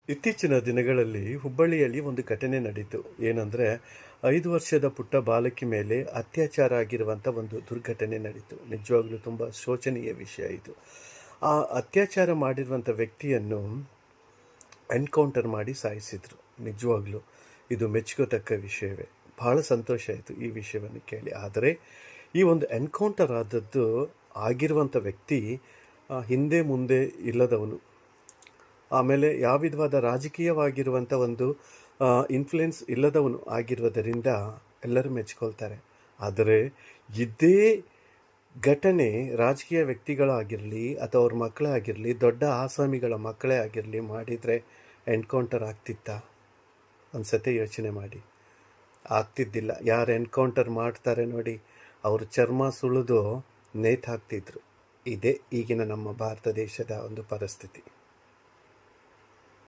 ಇತ್ತೀಚಿನ ದಿನಗಳಲ್ಲಿ ಹುಬ್ಬಳ್ಳಿಯಲ್ಲಿ ಒಂದು ಘಟನೆ ನಡೀತು. ಏನಂದರೆ 5 ವರ್ಷದ ಪುಟ್ಟ ಬಾಲಕಿ ಮೇಲೆ ಅತ್ಯಾಚಾರ ಆಗಿರುವಂಥ ಒಂದು ದುರ್ಘಟನೆ ನಡೀತು. ನಿಜವಾಗ್ಲೂ ತುಂಬ ಶೋಚನೀಯ ವಿಷಯ ಇದು. ಆ ಅತ್ಯಾಚಾರ ಮಾಡಿರುವಂಥ ವ್ಯಕ್ತಿಯನ್ನು ಎನ್ಕೌಂಟರ್ ಮಾಡಿ ಸಾಯಿಸಿದರು. ನಿಜವಾಗ್ಲೂ ಇದು ಮೆಚ್ಚುಕೋತಕ್ಕ ವಿಷಯವೇ. ಬಹಳ ಸಂತೋಷ ಆಯಿತು ಈ ವಿಷಯವನ್ನು ಕೇಳಿ. ಆದರೆ ಈ ಒಂದು ಎನ್ಕೌಂಟರ್ ಆದದ್ದು ಆಗಿರುವಂಥ ವ್ಯಕ್ತಿ ಹಿಂದೆ ಮುಂದೆ ಇಲ್ಲದವನು, ಆಮೇಲೆ ಯಾವ ವಿಧವಾದ ರಾಜಕೀಯವಾಗಿರುವಂಥ ಒಂದು ಇನ್ಫ್ಲುಯೆನ್ಸ್ ಇಲ್ಲದವನು ಆಗಿರುವುದರಿಂದ ಎಲ್ಲರೂ ಮೆಚ್ಕೊಳ್ತಾರೆ. ಆದರೆ ಇದೇ ಘಟನೆ ರಾಜಕೀಯ ವ್ಯಕ್ತಿಗಳಾಗಿರಲಿ ಅಥವಾ ಅವ್ರ ಮಕ್ಕಳೇ ಆಗಿರಲಿ, ದೊಡ್ಡ ಆಸಾಮಿಗಳ ಮಕ್ಕಳೇ ಆಗಿರಲಿ ಮಾಡಿದರೆ ಎನ್ಕೌಂಟರ್ ಆಗ್ತಿತ್ತಾ? ಒಂದು ಸತಿ ಯೋಚನೆ ಮಾಡಿ. ಆಗ್ತಿದ್ದಿಲ್ಲ. ಯಾರು ಎನ್ಕೌಂಟರ್ ಮಾಡ್ತಾರೆ ನೋಡಿ, ಅವ್ರ ಚರ್ಮ ಸುಳಿದು ನೇತು ಹಾಕ್ತಿದ್ರು. ಇದೇ ಈಗಿನ ನಮ್ಮ ಭಾರತ ದೇಶದ ಒಂದು ಪರಿಸ್ಥಿತಿ.